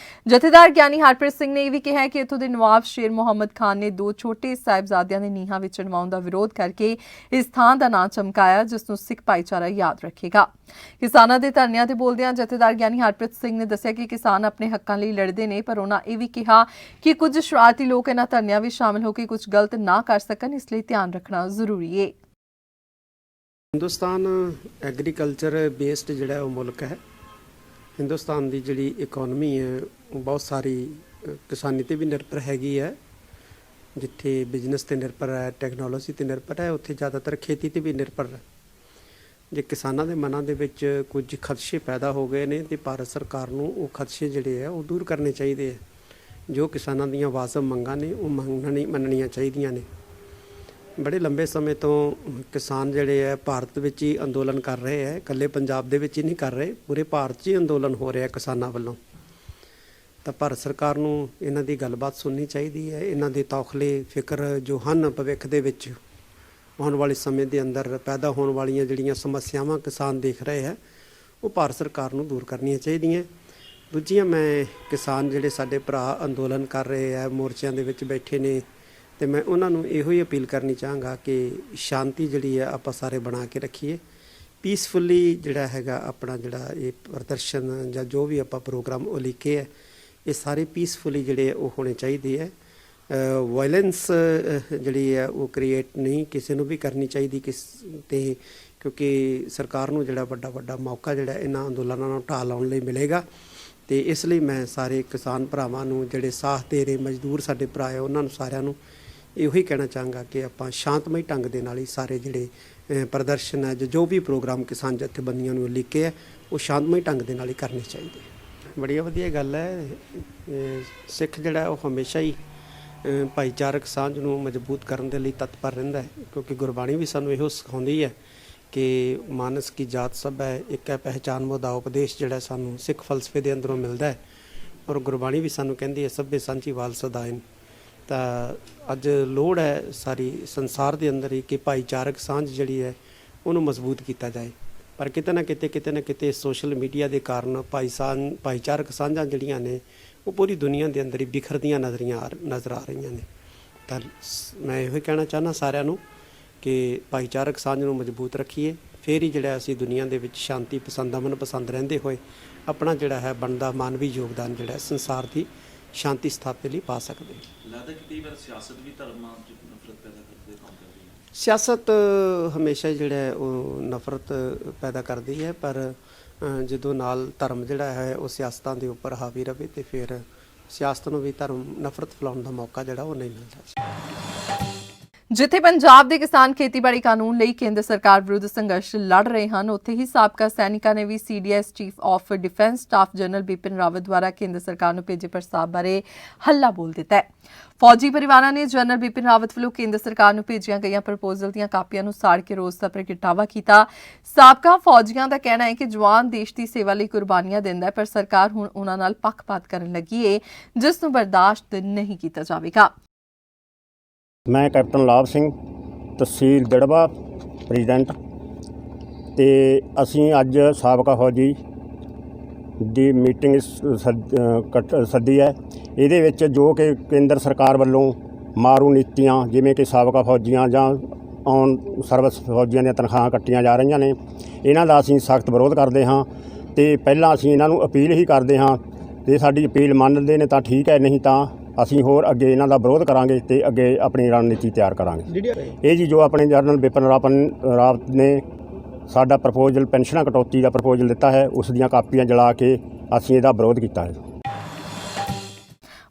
ਜਥੇਦਾਰ ਗਿਆਨੀ ਹਰਪ੍ਰੀਤ ਸਿੰਘ ਨੇ ਇਹ ਵੀ ਕਿਹਾ ਕਿ ਇੱਥੋਂ ਦੇ ਨਵਾਬ ਸ਼ੇਰ ਮੁਹੰਮਦ ਖਾਨ ਨੇ 2 ਛੋਟੇ ਸਾਹਿਬਜ਼ਾਦਿਆਂ ਦੇ ਨੀਹਾਂ ਵਿੱਚ ਚਣਵਾਉਣ ਦਾ ਵਿਰੋਧ ਕਰਕੇ ਇਸ ਥਾਂ ਦਾ ਨਾਂ ਚਮਕਾਇਆ, ਜਿਸ ਨੂੰ ਸਿੱਖ ਭਾਈਚਾਰਾ ਯਾਦ ਰੱਖੇਗਾ। ਕਿਸਾਨਾਂ ਦੇ ਧਰਨਿਆਂ ਤੇ ਬੋਲਦਿਆਂ ਜਥੇਦਾਰ ਗਿਆਨੀ ਹਰਪ੍ਰੀਤ ਸਿੰਘ ਨੇ ਦੱਸਿਆ ਕਿ ਕਿਸਾਨ ਆਪਣੇ ਹੱਕਾਂ ਲਈ ਲੜਦੇ ਨੇ, ਪਰ ਉਹਨਾਂ ਇਹ ਵੀ ਕਿਹਾ ਕਿ ਕੁਝ ਸ਼ਰਾਰਤੀ ਲੋਕ ਇਹਨਾਂ ਧਰਨਿਆਂ ਵਿੱਚ ਸ਼ਾਮਲ ਹੋ ਕੇ ਕੁਝ ਗਲਤ ਨਾ ਕਰ ਸਕਣ, ਇਸ ਲਈ ਧਿਆਨ ਰੱਖਣਾ ਜ਼ਰੂਰੀ ਹੈ। ਹਿੰਦੁਸਤਾਨ ਐਗਰੀਕਲਚਰ ਬੇਸਡ ਜਿਹੜਾ ਉਹ ਮੁਲਕ ਹੈ। ਹਿੰਦੁਸਤਾਨ ਦੀ ਜਿਹੜੀ ਇਕਨੋਮੀ ਹੈ ਉਹ ਬਹੁਤ ਸਾਰੀ ਕਿਸਾਨੀ ਤੇ ਵੀ ਨਿਰਭਰ ਹੈਗੀ ਹੈ। ਜਿੱਥੇ ਬਿਜ਼ਨਸ ਤੇ ਨਿਰਭਰ ਹੈ, ਟੈਕਨੋਲੋਜੀ ਤੇ ਨਿਰਭਰ ਹੈ, ਉੱਥੇ ਜ਼ਿਆਦਾਤਰ ਖੇਤੀ ਤੇ ਵੀ ਨਿਰਭਰ ਹੈ। ਜੇ ਕਿਸਾਨਾਂ ਦੇ ਮਨਾਂ ਦੇ ਵਿੱਚ ਕੁਝ ਖਦਸ਼ੇ ਪੈਦਾ ਹੋ ਗਏ ਨੇ ਤੇ ਭਾਰਤ ਸਰਕਾਰ ਨੂੰ ਉਹ ਖਦਸ਼ੇ ਜਿਹੜੇ ਆ ਉਹ ਦੂਰ ਕਰਨੇ ਚਾਹੀਦੇ ਆ। ਜੋ ਕਿਸਾਨਾਂ ਦੀਆਂ ਵਾਜਬ ਮੰਗਾਂ ਨੇ ਉਹ ਮੰਨਣੀਆਂ ਚਾਹੀਦੀਆਂ ਨੇ। ਬੜੇ ਲੰਬੇ ਸਮੇਂ ਤੋਂ ਕਿਸਾਨ ਜਿਹੜੇ ਆ ਭਾਰਤ ਵਿੱਚ ਹੀ ਅੰਦੋਲਨ ਕਰ ਰਹੇ ਆ, ਇਕੱਲੇ ਪੰਜਾਬ ਦੇ ਵਿੱਚ ਹੀ ਨਹੀਂ ਕਰ ਰਹੇ, ਪੂਰੇ ਭਾਰਤ 'ਚ ਹੀ ਅੰਦੋਲਨ ਹੋ ਰਿਹਾ ਕਿਸਾਨਾਂ ਵੱਲੋਂ। ਤਾਂ ਭਾਰਤ ਸਰਕਾਰ ਨੂੰ ਇਹਨਾਂ ਦੀ ਗੱਲਬਾਤ ਸੁਣਨੀ ਚਾਹੀਦੀ ਹੈ। ਇਹਨਾਂ ਦੇ ਤੌਖਲੇ ਫਿਕਰ ਜੋ ਹਨ ਭਵਿੱਖ ਦੇ ਵਿੱਚ ਆਉਣ ਵਾਲੇ ਸਮੇਂ ਦੇ ਅੰਦਰ ਪੈਦਾ ਹੋਣ ਵਾਲੀਆਂ ਜਿਹੜੀਆਂ ਸਮੱਸਿਆਵਾਂ ਕਿਸਾਨ ਦੇਖ ਰਹੇ ਹੈ ਉਹ ਭਾਰਤ ਸਰਕਾਰ ਨੂੰ ਦੂਰ ਕਰਨੀਆਂ ਚਾਹੀਦੀਆਂ। ਦੂਜੀਆਂ, ਮੈਂ ਕਿਸਾਨ ਜਿਹੜੇ ਸਾਡੇ ਭਰਾ ਅੰਦੋਲਨ ਕਰ ਰਹੇ ਹੈ, ਮੋਰਚਿਆਂ ਦੇ ਵਿੱਚ ਬੈਠੇ ਨੇ, ਤੇ ਮੈਂ ਉਹਨਾਂ ਨੂੰ ਇਹੋ ਹੀ ਅਪੀਲ ਕਰਨੀ ਚਾਹਾਂਗਾ ਕਿ ਸ਼ਾਂਤੀ ਜਿਹੜੀ ਹੈ ਆਪਾਂ ਸਾਰੇ ਬਣਾ ਕੇ ਰੱਖੀਏ। ਪੀਸਫੁਲੀ ਜਿਹੜਾ ਹੈਗਾ ਆਪਣਾ ਜਿਹੜਾ ਇਹ ਪ੍ਰਦਰਸ਼ਨ ਜਾਂ ਜੋ ਵੀ ਆਪਾਂ ਪ੍ਰੋਗਰਾਮ ਉਲੀਕੇ ਹੈ ਇਹ ਸਾਰੇ ਪੀਸਫੁਲੀ ਜਿਹੜੇ ਉਹ ਹੋਣੇ ਚਾਹੀਦੇ ਹੈ। ਵਾਇਲੈਂਸ ਜਿਹੜੀ ਹੈ ਉਹ ਕ੍ਰੀਏਟ ਨਹੀਂ ਕਿਸੇ ਨੂੰ ਵੀ ਕਰਨੀ ਚਾਹੀਦੀ ਤੇ ਕਿਉਂਕਿ ਸਰਕਾਰ ਨੂੰ ਜਿਹੜਾ ਵੱਡਾ ਮੌਕਾ ਜਿਹੜਾ ਇਹਨਾਂ ਅੰਦੋਲਨਾਂ ਨੂੰ ਢਾਹ ਲਾਉਣ ਲਈ ਮਿਲੇਗਾ। ਤੇ ਇਸ ਲਈ ਮੈਂ ਸਾਰੇ ਕਿਸਾਨ ਭਰਾਵਾਂ ਨੂੰ ਜਿਹੜੇ ਸਾਥ ਦੇ ਰਹੇ ਮਜ਼ਦੂਰ ਸਾਡੇ ਭਰਾ ਹੈ ਉਹਨਾਂ ਨੂੰ ਸਾਰਿਆਂ ਨੂੰ ਇਹੋ ਹੀ ਕਹਿਣਾ ਚਾਹਾਂਗਾ ਕਿ ਆਪਾਂ ਸ਼ਾਂਤਮਈ ਢੰਗ ਦੇ ਨਾਲ ਹੀ ਸਾਰੇ ਜਿਹੜੇ ਪ੍ਰਦਰਸ਼ਨ ਹੈ ਜੋ ਵੀ ਪ੍ਰੋਗਰਾਮ ਕਿਸਾਨ ਜਥੇਬੰਦੀਆਂ ਨੂੰ ਲਿਖੇ ਹੈ ਉਹ ਸ਼ਾਂਤਮਈ ਢੰਗ ਦੇ ਨਾਲ ਹੀ ਕਰਨੇ ਚਾਹੀਦੇ। ਬੜੀ ਵਧੀਆ ਗੱਲ ਹੈ। ਸਿੱਖ ਜਿਹੜਾ ਉਹ ਹਮੇਸ਼ਾ ਹੀ ਭਾਈਚਾਰਕ ਸਾਂਝ ਨੂੰ ਮਜ਼ਬੂਤ ਕਰਨ ਦੇ ਲਈ ਤਤਪਰ ਰਹਿੰਦਾ ਹੈ, ਕਿਉਂਕਿ ਗੁਰਬਾਣੀ ਵੀ ਸਾਨੂੰ ਇਹੋ ਸਿਖਾਉਂਦੀ ਹੈ ਕਿ ਮਾਨਸ ਕੀ ਜਾਤ ਸਭ ਹੈ ਇੱਕ ਹੈ ਪਹਿਚਾਨ ਮੁਦਾ ਉਪਦੇਸ਼ ਜਿਹੜਾ ਸਾਨੂੰ ਸਿੱਖ ਫਲਸਫੇ ਦੇ ਅੰਦਰੋਂ ਮਿਲਦਾ ਹੈ। ਔਰ ਗੁਰਬਾਣੀ ਵੀ ਸਾਨੂੰ ਕਹਿੰਦੀ ਹੈ ਸਭੇ ਸਾਂਝੀ ਵਾਲ ਸਦਾਇਨ। ਤਾਂ ਅੱਜ ਲੋੜ ਹੈ ਸਾਰੀ ਸੰਸਾਰ ਦੇ ਅੰਦਰ ਹੀ ਕਿ ਭਾਈਚਾਰਕ ਸਾਂਝ ਜਿਹੜੀ ਹੈ ਉਹਨੂੰ ਮਜ਼ਬੂਤ ਕੀਤਾ ਜਾਏ। ਪਰ ਕਿਤੇ ਨਾ ਕਿਤੇ ਸੋਸ਼ਲ ਮੀਡੀਆ ਦੇ ਕਾਰਨ ਭਾਈਚਾਰਕ ਸਾਂਝਾਂ ਜਿਹੜੀਆਂ ਨੇ ਉਹ ਪੂਰੀ ਦੁਨੀਆ ਦੇ ਅੰਦਰ ਹੀ ਬਿਖਰਦੀਆਂ ਨਜ਼ਰ ਆ ਰਹੀਆਂ ਨੇ। ਤਾਂ ਮੈਂ ਇਹੋ ਕਹਿਣਾ ਚਾਹੁੰਦਾ ਸਾਰਿਆਂ ਨੂੰ ਕਿ ਭਾਈਚਾਰਕ ਸਾਂਝ ਨੂੰ ਮਜ਼ਬੂਤ ਰੱਖੀਏ, ਫਿਰ ਹੀ ਜਿਹੜਾ ਅਸੀਂ ਦੁਨੀਆ ਦੇ ਵਿੱਚ ਸ਼ਾਂਤੀ ਪਸੰਦ ਅਮਨ ਪਸੰਦ ਰਹਿੰਦੇ ਹੋਏ ਆਪਣਾ ਜਿਹੜਾ ਹੈ ਬਣਦਾ ਮਾਨਵੀ ਯੋਗਦਾਨ ਜਿਹੜਾ ਸੰਸਾਰ ਦੀ ਸ਼ਾਂਤੀ ਸਥਾਪਿਤ ਲਈ ਪਾ ਸਕਦੇ ਹਾਂ। ਲੱਗਦਾ ਕਿ ਕਈ ਵਾਰ ਸਿਆਸਤ ਵੀ ਧਰਮਾਂ 'ਚ ਨਫ਼ਰਤ ਪੈਦਾ ਕਰਦੀ ਹੈ। ਸਿਆਸਤ ਹਮੇਸ਼ਾ ਜਿਹੜਾ ਉਹ ਨਫ਼ਰਤ ਪੈਦਾ ਕਰਦੀ ਹੈ, ਪਰ ਜਦੋਂ ਨਾਲ ਧਰਮ ਜਿਹੜਾ ਹੈ ਉਹ ਸਿਆਸਤਾਂ ਦੇ ਉੱਪਰ ਹਾਵੀ ਰਵੇ ਤੇ ਫਿਰ ਸਿਆਸਤ ਨੂੰ ਵੀ ਧਰਮ ਨਫ਼ਰਤ ਫੈਲਾਉਣ ਦਾ ਮੌਕਾ ਜਿਹੜਾ ਉਹ ਨਹੀਂ ਮਿਲਦਾ। ਜਿੱਥੇ ਪੰਜਾਬ ਦੇ ਕਿਸਾਨ ਖੇਤੀਬਾੜੀ ਕਾਨੂੰਨ ਲਈ ਕੇਂਦਰ ਸਰਕਾਰ ਵਿਰੁੱਧ ਸੰਘਰਸ਼ ਲੜ ਰਹੇ ਹਨ, ਉੱਥੇ ਹੀ ਸਾਬਕਾ ਸੈਨਿਕਾਂ ਨੇ ਵੀ CDS chief of defence staff general Bipin Rawat ਦੁਆਰਾ ਕੇਂਦਰ ਸਰਕਾਰ ਨੂੰ ਭੇਜੇ ਪ੍ਰਸਤਾਵ ਬਾਰੇ ਹੱਲਾ ਬੋਲ ਦਿੱਤਾ ਹੈ। ਫੌਜੀ ਪਰਿਵਾਰਾਂ ਨੇ ਜਨਰਲ ਬਿਪਿਨ ਰਾਵਤ ਵੱਲੋਂ ਕੇਂਦਰ ਸਰਕਾਰ ਨੂੰ ਭੇਜੀਆਂ ਗਈਆਂ ਪ੍ਰਪੋਜ਼ਲ ਦੀਆਂ ਕਾਪੀਆਂ ਨੂੰ ਸਾੜ ਕੇ ਰੋਸ ਦਾ ਪ੍ਰਗਟਾਵਾ ਕੀਤਾ। ਸਾਬਕਾ ਫੌਜੀਆਂ ਦਾ ਕਹਿਣਾ ਹੈ ਕਿ ਜਵਾਨ ਦੇਸ਼ ਦੀ ਸੇਵਾ ਲਈ ਕੁਰਬਾਨੀਆਂ ਦਿੰਦਾ ਹੈ, ਪਰ ਸਰਕਾਰ ਹੁਣ ਉਹਨਾਂ ਨਾਲ ਪੱਖਪਾਤ ਕਰਨ ਲੱਗੀ ਹੈ, ਜਿਸ ਨੂੰ ਬਰਦਾਸ਼ਤ ਨਹੀਂ ਕੀਤਾ ਜਾਵੇਗਾ। ਮੈਂ ਕੈਪਟਨ ਲਾਭ ਸਿੰਘ, ਤਹਿਸੀਲ ਦਿੜਬਾ ਪ੍ਰੈਜ਼ੀਡੈਂਟ, ਤੇ ਅਸੀਂ ਅੱਜ ਸਾਬਕਾ ਫੌਜੀ ਦੀ ਮੀਟਿੰਗ ਸੱਦੀ ਹੈ। ਇਹਦੇ ਵਿੱਚ ਜੋ ਕਿ ਕੇਂਦਰ ਸਰਕਾਰ ਵੱਲੋਂ ਮਾਰੂ ਨੀਤੀਆਂ ਜਿਵੇਂ ਕਿ ਸਾਬਕਾ ਫੌਜੀਆਂ ਜਾਂ ਔਨ ਸਰਵਿਸ ਫੌਜੀਆਂ ਦੀਆਂ ਤਨਖਾਹਾਂ ਕੱਟੀਆਂ ਜਾ ਰਹੀਆਂ ਨੇ, ਇਹਨਾਂ ਦਾ ਅਸੀਂ ਸਖਤ ਵਿਰੋਧ ਕਰਦੇ ਹਾਂ। ਤੇ ਪਹਿਲਾਂ ਅਸੀਂ ਇਹਨਾਂ ਨੂੰ ਅਪੀਲ ਹੀ ਕਰਦੇ ਹਾਂ, ਤੇ ਸਾਡੀ ਅਪੀਲ ਮੰਨਦੇ ਨੇ ਤਾਂ ਠੀਕ ਹੈ, ਨਹੀਂ ਤਾਂ ਅਸੀਂ ਹੋਰ ਅੱਗੇ ਇਹਨਾਂ ਦਾ ਵਿਰੋਧ ਕਰਾਂਗੇ ਤੇ ਅੱਗੇ ਆਪਣੀ ਰਣਨੀਤੀ ਤਿਆਰ ਕਰਾਂਗੇ। ਇਹ ਜੀ ਜੋ ਆਪਣੇ ਜਨਰਲ ਬਿਪਿਨ ਰਾਵਤ ਨੇ ਸਾਡਾ ਪ੍ਰਪੋਜ਼ਲ ਪੈਨਸ਼ਨਾਂ ਕਟੌਤੀ ਦਾ ਪ੍ਰਪੋਜ਼ਲ ਦਿੱਤਾ ਹੈ, ਉਸ ਦੀਆਂ ਕਾਪੀਆਂ ਜਲਾ ਕੇ ਅਸੀਂ ਇਹਦਾ ਵਿਰੋਧ ਕੀਤਾ ਹੈ।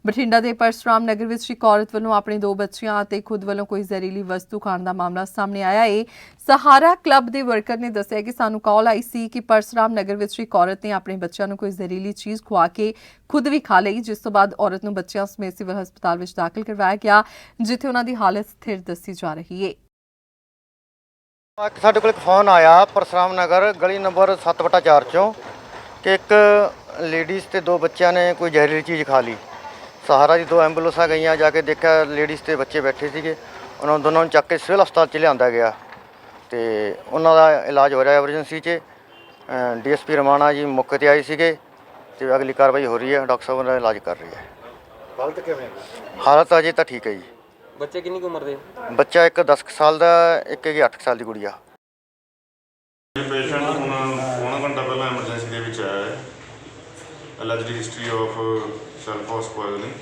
ਬਠਿੰਡਾ ਦੇ ਪਰਸਰਾਮ ਨਗਰ ਵਿੱਚ ਇੱਕ ਔਰਤ ਵੱਲੋਂ ਆਪਣੇ 2 ਬੱਚਿਆਂ ਅਤੇ ਖੁਦ ਵੱਲੋਂ ਕੋਈ ਜ਼ਹਿਰੀਲੀ ਵਸਤੂ ਖਾਣ ਦਾ ਮਾਮਲਾ ਸਾਹਮਣੇ ਆਇਆ ਹੈ। ਸਹਾਰਾ ਕਲੱਬ ਦੇ ਵਰਕਰ ਨੇ ਦੱਸਿਆ ਕਿ ਸਾਨੂੰ ਕਾਲ ਆਈ ਸੀ ਕਿ ਪਰਸਰਾਮ ਨਗਰ ਵਿੱਚ ਇੱਕ ਔਰਤ ਨੇ ਆਪਣੇ ਬੱਚਿਆਂ ਨੂੰ ਕੋਈ ਜ਼ਹਿਰੀਲੀ ਚੀਜ਼ ਖਵਾ ਕੇ ਖੁਦ ਵੀ ਖਾ ਲਈ, ਜਿਸ ਤੋਂ ਬਾਅਦ ਔਰਤ ਨੂੰ ਬੱਚਿਆਂ ਸਮੇਤ ਸਿਵਲ ਹਸਪਤਾਲ ਵਿੱਚ ਦਾਖਲ ਕਰਵਾਇਆ ਗਿਆ, ਜਿੱਥੇ ਉਹਨਾਂ ਦੀ ਹਾਲਤ ਸਥਿਰ ਦੱਸੀ ਜਾ ਰਹੀ ਹੈ। ਸਾਡੇ ਕੋਲ ਇੱਕ ਫੋਨ ਆਇਆ ਪਰਸਰਾਮ ਨਗਰ ਗਲੀ ਨੰਬਰ 7/4 ਚੋਂ ਕਿ ਇੱਕ ਲੇਡੀਜ਼ ਤੇ 2 ਬੱਚਿਆਂ ਨੇ ਕੋਈ ਜ਼ਹਿਰੀਲੀ ਚੀਜ਼ ਖਾ ਲਈ। ਸਹਾਰਾ ਦੀ 2 ਐਂਬੂਲੈਂਸਾਂ ਗਈਆਂ, ਜਾ ਕੇ ਦੇਖਿਆ ਲੇਡੀਜ਼ ਤੇ ਬੱਚੇ ਬੈਠੇ ਸੀਗੇ। ਉਹਨਾਂ ਦੋਨਾਂ ਨੂੰ ਚੱਕ ਕੇ ਸਿਵਲ ਹਸਪਤਾਲ 'ਚ ਲਿਆਂਦਾ ਗਿਆ ਤੇ ਉਹਨਾਂ ਦਾ ਇਲਾਜ ਹੋ ਰਿਹਾ ਐਮਰਜੈਂਸੀ 'ਚ। ਡੀਐਸਪੀ ਰਮਾਣਾ ਜੀ ਮੌਕੇ 'ਤੇ ਆਏ ਸੀਗੇ ਤੇ ਅਗਲੀ ਕਾਰਵਾਈ ਹੋ ਰਹੀ ਹੈ। ਡਾਕਟਰ ਸਾਹਿਬ ਉਹਨਾਂ ਦਾ ਇਲਾਜ ਕਰ ਰਹੀ ਹੈ। ਹਾਲਤ ਕਿਵੇਂ? ਹਾਲਤ ਅਜੇ ਤਾਂ ਠੀਕ ਹੈ ਜੀ। ਬੱਚੇ ਕਿੰਨੀ ਉਮਰ ਦੇ? ਬੱਚਾ ਇੱਕ 10 ਸਾਲ ਦਾ, ਇੱਕ ਹੈਗੀ 8 ਸਾਲ ਦੀ ਗੁੜੀਆ। ਪੇਸ਼ੈਂਟ ਹੁਣ ਪੌਣਾ ਘੰਟਾ ਪਹਿਲਾਂ ਐਮਰਜੈਂਸੀ ਦੇ ਵਿੱਚ ਆਇਆ ਹੈ। Alleged history of self poisoning.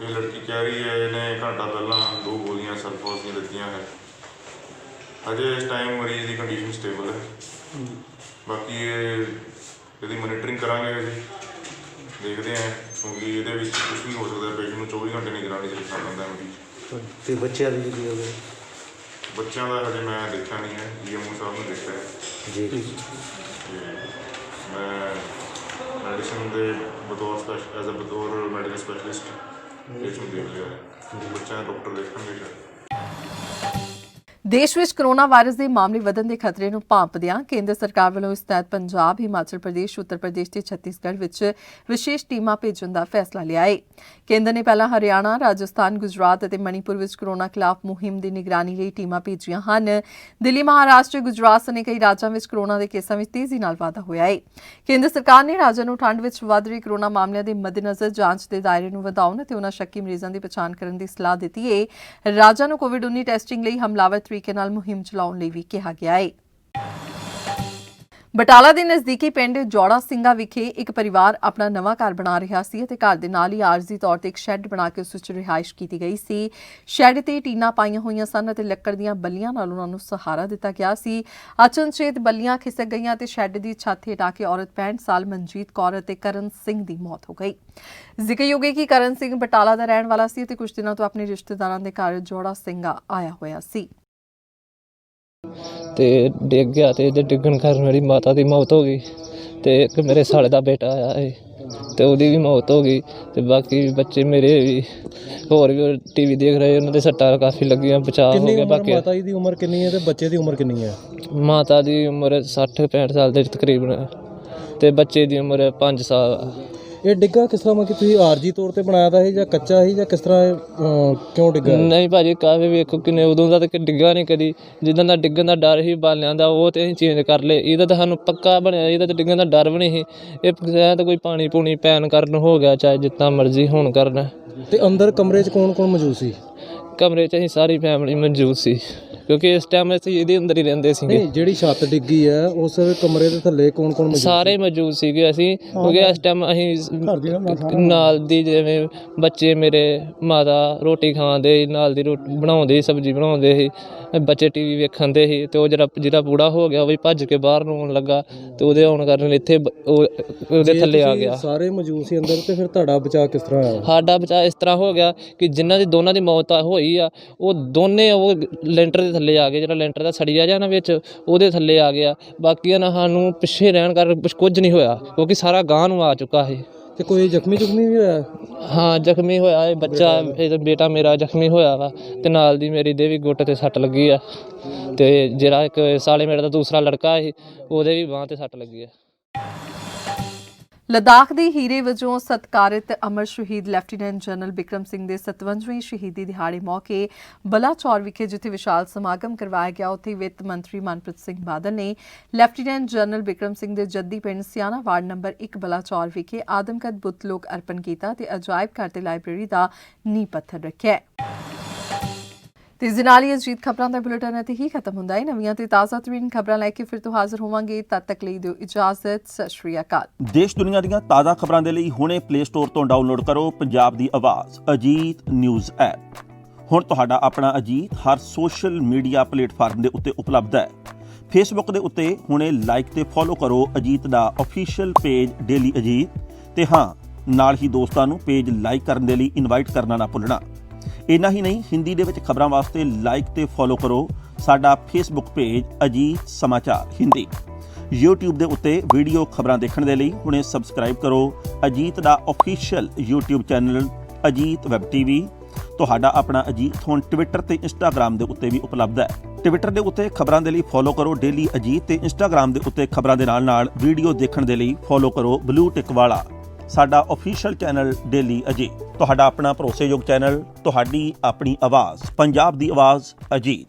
ਇਹ ਲੜਕੀ ਕਹਿ ਰਹੀ ਹੈ ਇਹਨੇ ਘੰਟਾ ਪਹਿਲਾਂ 2 ਗੋਲੀਆਂ ਸੈਲਫੋਸ ਦੀਆਂ ਦਿੱਤੀਆਂ ਹੈ। ਅਜੇ ਇਸ ਟਾਈਮ ਮਰੀਜ਼ ਦੀ ਕੰਡੀਸ਼ਨ ਸਟੇਬਲ ਹੈ। ਬਾਕੀ ਇਹਦੀ ਮੋਨੀਟਰਿੰਗ ਕਰਾਂਗੇ ਅਸੀਂ, ਦੇਖਦੇ ਹਾਂ ਕਿਉਂਕਿ ਇਹਦੇ ਵਿੱਚ ਕੁਝ ਵੀ ਹੋ ਸਕਦਾ। ਪੇਸ਼ੈਂਟ ਨੂੰ 24 ਘੰਟੇ ਨਿਗਰਾਨੀ ਚ ਰੱਖਣਾ ਪੈਂਦਾ ਮਰੀਜ਼। ਤੇ ਬੱਚਿਆਂ ਦੀ ਕੀ ਹੋ ਗਿਆ? ਬੱਚਿਆਂ ਦਾ ਹਜੇ ਮੈਂ ਦੇਖਿਆ ਨਹੀਂ ਹੈ, ਡੀਐਮਓ ਸਾਹਿਬ ਨੂੰ ਦੇਖਿਆ ਹੈ ਜੀ। ਤੇ ਮੈਂ ਮੈਡੀਸਨ ਦੇ ਬਤੌਰ ਮੈਡੀਕਲ ਸਪੈਸ਼ਲਿਸਟ ਇਸ ਨੂੰ ਦੇਖ ਲਿਆ ਹੈ। ਬੱਚਿਆਂ ਦਾ ਡਾਕਟਰ ਦੇਖਣਗੇ ਸ਼ਾਇਦ। ਦੇਸ਼ ਵਿੱਚ ਕੋਰੋਨਾ ਵਾਇਰਸ ਦੇ ਮਾਮਲੇ ਵਧਣ ਦੇ ਖਤਰੇ ਨੂੰ ਭਾਂਪਦਿਆਂ ਕੇਂਦਰ ਸਰਕਾਰ ਵੱਲੋਂ ਇਸ ਤਹਿਤ ਪੰਜਾਬ, ਹਿਮਾਚਲ ਪ੍ਰਦੇਸ਼, ਉੱਤਰ ਪ੍ਰਦੇਸ਼ ਤੇ ਛੱਤੀਸਗੜ੍ਹ ਵਿੱਚ ਵਿਸ਼ੇਸ਼ ਟੀਮਾਂ ਭੇਜਣ ਦਾ ਫੈਸਲਾ ਲਿਆ ਹੈ। ਕੇਂਦਰ ਨੇ ਪਹਿਲਾਂ ਹਰਿਆਣਾ, ਰਾਜਸਥਾਨ, ਗੁਜਰਾਤ ਅਤੇ ਮਣੀਪੁਰ ਵਿੱਚ ਕੋਰੋਨਾ ਖਿਲਾਫ ਮੁਹਿੰਮ ਦੀ ਨਿਗਰਾਨੀ ਲਈ ਟੀਮਾਂ ਭੇਜੀਆਂ ਹਨ। ਦਿੱਲੀ, ਮਹਾਰਾਸ਼ਟਰ, ਗੁਜਰਾਤ ਸਣੇ ਕਈ ਰਾਜਾਂ ਵਿੱਚ ਕੋਰੋਨਾ ਦੇ ਕੇਸਾਂ ਵਿੱਚ ਤੇਜ਼ੀ ਨਾਲ ਵਾਧਾ ਹੋਇਆ ਹੈ। ਕੇਂਦਰ ਸਰਕਾਰ ਨੇ ਰਾਜਾਂ ਨੂੰ ਠੰਡ ਵਿੱਚ ਵੱਧ ਰਹੇ ਕੋਰੋਨਾ ਮਾਮਲਿਆਂ ਦੇ ਮੱਦੇਨਜ਼ਰ ਜਾਂਚ ਦੇ ਦਾਇਰੇ ਨੂੰ ਵਧਾਉਣ ਅਤੇ ਉਹਨਾਂ ਸ਼ੱਕੀ ਮਰੀਜ਼ਾਂ ਦੀ ਪਛਾਣ ਕਰਨ ਦੀ ਸਲਾਹ ਦਿੱਤੀ ਹੈ। ਰਾਜਾਂ ਨੂੰ ਕੋਵਿਡ-19 ਟੈਸਟਿੰਗ ਲਈ ਹਮਲਾਵਰ ਤਰੀਕੇ ਨਾਲ ਮੁਹਿੰਮ ਚਲਾਉਣ ਲਈ ਵੀ ਕਿਹਾ ਗਿਆ ਹੈ। ਬਟਾਲਾ ਦੇ ਨਜ਼ਦੀਕੀ ਪਿੰਡ ਜੋੜਾ ਸਿੰਘਾ ਵਿਖੇ ਇੱਕ ਪਰਿਵਾਰ ਆਪਣਾ ਨਵਾਂ ਘਰ ਬਣਾ ਰਿਹਾ ਸੀ ਅਤੇ ਘਰ ਦੇ ਨਾਲ ਹੀ ਆਰਜ਼ੀ ਤੌਰ ਤੇ ਇੱਕ ਸ਼ੈੱਡ ਬਣਾ ਕੇ ਉਸ ਵਿੱਚ ਰਿਹਾਇਸ਼ ਕੀਤੀ ਗਈ ਸੀ। ਸ਼ੈੱਡ ਤੇ ਟੀਨਾਂ ਪਾਈਆਂ ਹੋਈਆਂ ਸਨ ਅਤੇ ਲੱਕੜ ਦੀਆਂ ਬੱਲੀਆਂ ਨਾਲ ਉਹਨਾਂ ਨੂੰ ਸਹਾਰਾ ਦਿੱਤਾ ਗਿਆ ਸੀ। ਅਚਨਚੇਤ ਬੱਲੀਆਂ ਖਿਸਕ ਗਈਆਂ ਅਤੇ ਸ਼ੈੱਡ ਦੀ ਛੱਤ ਹੇਠ ਆ ਕੇ ਔਰਤ 65 ਸਾਲ ਮਨਜੀਤ ਕੌਰ ਅਤੇ ਕਰਨ ਸਿੰਘ ਦੀ ਮੌਤ ਹੋ ਗਈ। ਜ਼ਿਕਰਯੋਗ ਹੈ ਕਿ ਕਰਨ ਸਿੰਘ ਬਟਾਲਾ ਦਾ ਰਹਿਣ ਵਾਲਾ ਸੀ ਅਤੇ ਕੁਝ ਦਿਨਾਂ ਤੋਂ ਆਪਣੇ ਰਿਸ਼ਤੇਦਾਰਾਂ ਦੇ ਘਰ ਜੋੜਾ ਸਿੰਘਾ ਆਇਆ ਹੋਇਆ ਸੀ ਤੇ ਡਿੱਗ ਗਿਆ ਤੇ ਇਹਦੇ ਡਿੱਗਣ ਕਾਰਨ ਮੇਰੀ ਮਾਤਾ ਦੀ ਮੌਤ ਹੋ ਗਈ ਤੇ ਇੱਕ ਮੇਰੇ ਸਾਲੇ ਦਾ ਬੇਟਾ ਆਇਆ ਹੈ ਤੇ ਉਹਦੀ ਵੀ ਮੌਤ ਹੋ ਗਈ ਤੇ ਬਾਕੀ ਬੱਚੇ ਮੇਰੇ ਵੀ ਹੋਰ ਵੀ ਟੀਵੀ ਦੇਖ ਰਹੇ, ਉਹਨਾਂ ਦੇ ਸੱਟਾਂ ਕਾਫੀ ਲੱਗੀਆਂ, ਬਚਾਅ ਹੋ ਗਿਆ। ਬਾਕੀ ਮਾਤਾ ਦੀ ਉਮਰ ਕਿੰਨੀ ਹੈ ਤੇ ਬੱਚੇ ਦੀ ਉਮਰ ਕਿੰਨੀ ਹੈ? ਮਾਤਾ ਦੀ ਉਮਰ 60-65 ਸਾਲ ਦੇ ਤਕਰੀਬਨ ਤੇ ਬੱਚੇ ਦੀ ਉਮਰ 5 ਸਾਲ। ਇਹ ਡਿੱਗਾ ਕਿਸ ਤਰ੍ਹਾਂ ਕਿ ਤੁਸੀਂ ਆਰਜੀ ਤੌਰ ਤੇ ਬਣਾਇਆ ਦਾ ਹੈ ਜਾਂ ਕੱਚਾ ਹੈ ਜਾਂ ਕਿਸ ਤਰ੍ਹਾਂ ਕਿਉਂ ਡਿੱਗਾ? ਨਹੀਂ ਭਾਜੀ, ਕਾਫੀ ਵੇਖੋ ਕਿੰਨੇ ਉਦੋਂ ਦਾ ਤਾਂ ਡਿੱਗਾ ਨਹੀਂ ਕਦੀ। ਜਿੱਦਾਂ ਦਾ ਡਿੱਗਣ ਦਾ ਡਰ ਸੀ ਬਾਲਿਆਂ ਦਾ, ਉਹ ਤੇ ਅਸੀਂ ਚੇਂਜ ਕਰ ਲਏ। ਇਹਦਾ ਤਾਂ ਸਾਨੂੰ ਪੱਕਾ ਬਣਿਆ, ਇਹਦਾ ਤਾਂ ਡਿੱਗਣ ਦਾ ਡਰ ਵੀ ਨਹੀਂ ਸੀ। ਇਹ ਤਾਂ ਕੋਈ ਪਾਣੀ ਪੂਣੀ ਪੈਣ ਕਾਰਨ ਹੋ ਗਿਆ, ਚਾਹੇ ਜਿੱਦਾਂ ਮਰਜ਼ੀ ਹੁਣ ਕਰਨਾ। ਤੇ ਅੰਦਰ ਕਮਰੇ 'ਚ ਕੌਣ ਕੌਣ ਮੌਜੂਦ ਸੀ? ਕਮਰੇ 'ਚ ਅਸੀਂ ਸਾਰੀ ਫੈਮਿਲੀ ਮੌਜੂਦ ਸੀ ਕਿਉਂਕਿ ਇਸ ਟਾਈਮ ਅਸੀਂ ਇਹਦੇ ਅੰਦਰ ਹੀ ਰਹਿੰਦੇ ਸੀਗੇ। ਜਿਹੜੀ ਛੱਤ ਡਿੱਗੀ ਹੈ ਉਸ ਕਮਰੇ ਦੇ ਥੱਲੇ ਕੌਣ ਕੌਣ ਮੌਜੂਦ? ਸਾਰੇ ਮੌਜੂਦ ਸੀਗੇ ਅਸੀਂ, ਕਿਉਂਕਿ ਇਸ ਟਾਈਮ ਅਸੀਂ ਨਾਲ ਦੀ ਜਿਵੇਂ ਬੱਚੇ ਮੇਰੇ ਮਾਤਾ ਰੋਟੀ ਖਾਂਦੇ, ਨਾਲ ਦੀ ਰੋਟੀ ਬਣਾਉਂਦੇ, ਸਬਜ਼ੀ ਬਣਾਉਂਦੇ ਸੀ, ਬੱਚੇ ਟੀਵੀ ਵੇਖਣ ਦੇ ਸੀ ਤੇ ਉਹ ਜਿਹੜਾ ਬੂੜਾ ਹੋ ਗਿਆ ਉਹ ਵੀ ਭੱਜ ਕੇ ਬਾਹਰ ਨੂੰ ਆਉਣ ਲੱਗਾ ਤੇ ਉਹਦੇ ਆਉਣ ਕਾਰਨ ਇੱਥੇ ਉਹਦੇ ਥੱਲੇ ਆ ਗਿਆ। ਸਾਰੇ ਮੌਜੂਦ ਸੀ ਅੰਦਰ ਤੇ ਫਿਰ ਤੁਹਾਡਾ ਬਚਾਅ ਕਿਸ ਤਰ੍ਹਾਂ ਹੋਇਆ? ਸਾਡਾ ਬਚਾਅ ਇਸ ਤਰ੍ਹਾਂ ਹੋ ਗਿਆ ਕਿ ਜਿਨ੍ਹਾਂ ਦੀ ਦੋਨਾਂ ਦੀ ਮੌਤ ਹੋਈ ਆ ਉਹ ਦੋਨੇ ਉਹ ਲੈਂਟਰ ਦੇ ਥੱਲੇ ਆ ਗਏ। ਜਿਹੜਾ ਲੈਂਟਰ ਦਾ ਸੜੀਆ ਜਾਂ ਨਾ ਵਿੱਚ ਉਹਦੇ ਥੱਲੇ ਆ ਗਿਆ। ਬਾਕੀਆਂ ਨਾਲ ਸਾਨੂੰ ਪਿੱਛੇ ਰਹਿਣ ਕਰਕੇ ਕੁਝ ਨਹੀਂ ਹੋਇਆ ਕਿਉਂਕਿ ਸਾਰਾ ਗਾਂਹ ਨੂੰ ਆ ਚੁੱਕਾ ਸੀ। ਤੇ ਕੋਈ ਜ਼ਖਮੀ ਵੀ ਹੋਇਆ? ਹਾਂ, ਜ਼ਖਮੀ ਹੋਇਆ ਇਹ ਬੱਚਾ, ਇਹ ਬੇਟਾ ਮੇਰਾ ਜ਼ਖਮੀ ਹੋਇਆ ਵਾ ਤੇ ਨਾਲ ਦੀ ਮੇਰੀ ਦੇ ਵੀ ਗੁੱਟ ਤੇ ਸੱਟ ਲੱਗੀ ਆ ਤੇ ਜਿਹੜਾ ਇੱਕ ਸਾਲੇ ਮੇਰੇ ਦਾ ਦੂਸਰਾ ਲੜਕਾ ਸੀ ਉਹਦੇ ਵੀ ਬਾਂਹ ਤੇ ਸੱਟ ਲੱਗੀ ਆ। ਲੱਦਾਖ ਦੇ ਹੀਰੇ ਵਜੋਂ ਸਤਿਕਾਰਿਤ ਅਮਰ ਸ਼ਹੀਦ ਲੈਫਟੀਨੈਂਟ ਜਨਰਲ ਬਿਕਰਮ ਸਿੰਘ ਦੇ 57ਵੇਂ ਸ਼ਹੀਦੀ ਦਿਹਾੜੇ ਮੌਕੇ ਬਲਾਚੌਰ ਵਿਖੇ ਜਿੱਥੇ ਵਿਸ਼ਾਲ ਸਮਾਗਮ ਕਰਵਾਇਆ ਗਿਆ, ਉੱਥੇ ਵਿੱਤ ਮੰਤਰੀ ਮਨਪ੍ਰੀਤ ਸਿੰਘ ਬਾਦਲ ਨੇ ਲੈਫਟੀਨੈਂਟ ਜਨਰਲ ਬਿਕਰਮ ਸਿੰਘ ਦੇ ਜੱਦੀ ਪਿੰਡ ਸਿਆਣਾ ਵਾਰਡ ਨੰਬਰ 1 ਬਲਾਚੌਰ ਵਿਖੇ ਆਦਮਕਦ ਬੁੱਤ ਲੋਕ ਅਰਪਣ ਕੀਤਾ ਤੇ ਅਜਾਇਬ ਘਰ ਤੇ ਲਾਇਬ੍ਰੇਰੀ ਦਾ ਨੀਂਹ ਪੱਥਰ ਰੱਖਿਆ। ਤੇ ਇਸ ਨਾਲ ਹੀ ਅਜੀਤ ਖਬਰਾਂ ਦਾ ਬੁਲੇਟਿਨ ਇੱਥੇ ਹੀ ਖਤਮ ਹੁੰਦਾ ਹੈ। ਨਵੀਆਂ ਤੇ ਤਾਜ਼ਾ ਤਰੀਨ ਖਬਰਾਂ ਲੈ ਕੇ ਫਿਰ ਤੋਂ ਹਾਜ਼ਰ ਹੋਵਾਂਗੇ। ਤਦ ਤੱਕ ਲਈ ਦਿਓ ਇਜਾਜ਼ਤ। ਸਤਿ ਸ਼੍ਰੀ ਅਕਾਲ। ਦੇਸ਼ ਦੁਨੀਆ ਦੀਆਂ ਤਾਜ਼ਾ ਖਬਰਾਂ ਦੇ ਲਈ ਹੁਣੇ ਪਲੇ ਸਟੋਰ ਤੋਂ ਡਾਊਨਲੋਡ ਕਰੋ ਪੰਜਾਬ ਦੀ ਆਵਾਜ਼ ਅਜੀਤ ਨਿਊਜ਼ ਐਪ। ਹੁਣ ਤੁਹਾਡਾ ਆਪਣਾ ਅਜੀਤ ਹਰ ਸੋਸ਼ਲ ਮੀਡੀਆ ਪਲੇਟਫਾਰਮ ਦੇ ਉੱਤੇ ਉਪਲਬਧ ਹੈ। ਫੇਸਬੁੱਕ ਦੇ ਉੱਤੇ ਹੁਣੇ ਲਾਈਕ ਤੇ ਫੋਲੋ ਕਰੋ ਅਜੀਤ ਦਾ ਅਫੀਸ਼ੀਅਲ ਪੇਜ ਡੇਲੀ ਅਜੀਤ ਤੇ ਹਾਂ, ਨਾਲ ਹੀ ਦੋਸਤਾਂ ਨੂੰ ਪੇਜ ਲਾਈਕ ਕਰਨ ਦੇ ਲਈ ਇਨਵਾਈਟ ਕਰਨਾ ਨਾ ਭੁੱਲਣਾ। ਇੰਨਾ ਹੀ ਨਹੀਂ, ਹਿੰਦੀ ਦੇ ਵਿੱਚ ਖਬਰਾਂ ਵਾਸਤੇ ਲਾਈਕ ਤੇ ਫੋਲੋ ਕਰੋ ਸਾਡਾ ਫੇਸਬੁੱਕ ਪੇਜ ਅਜੀਤ ਸਮਾਚਾਰ ਹਿੰਦੀ। YouTube ਦੇ ਉੱਤੇ ਵੀਡੀਓ ਖਬਰਾਂ ਦੇਖਣ ਦੇ ਲਈ ਹੁਣੇ ਸਬਸਕ੍ਰਾਈਬ ਕਰੋ ਅਜੀਤ ਦਾ official YouTube channel Ajit web TV. ਤੁਹਾਡਾ ਆਪਣਾ ਅਜੀਤ ਹੁਣ ਟਵਿੱਟਰ ਤੇ ਇੰਸਟਾਗ੍ਰਾਮ ਦੇ ਉੱਤੇ ਵੀ ਉਪਲਬਧ ਹੈ। ਟਵਿੱਟਰ ਦੇ ਉੱਤੇ ਖਬਰਾਂ ਦੇ ਲਈ ਫੋਲੋ ਕਰੋ ਡੇਲੀ ਅਜੀਤ ਤੇ ਇੰਸਟਾਗ੍ਰਾਮ ਦੇ ਉੱਤੇ ਖਬਰਾਂ ਦੇ ਨਾਲ ਵੀਡੀਓ ਦੇਖਣ ਦੇ ਲਈ ਫੋਲੋ ਕਰੋ ਬਲੂ ਟਿਕ ਵਾਲਾ ਸਾਡਾ ਆਫੀਸ਼ੀਅਲ ਚੈਨਲ ਡੇਲੀ ਅਜੀਤ। ਤੁਹਾਡਾ ਆਪਣਾ ਭਰੋਸੇਯੋਗ ਚੈਨਲ, ਤੁਹਾਡੀ ਆਪਣੀ ਆਵਾਜ਼, ਪੰਜਾਬ ਦੀ ਆਵਾਜ਼ ਅਜੀਤ।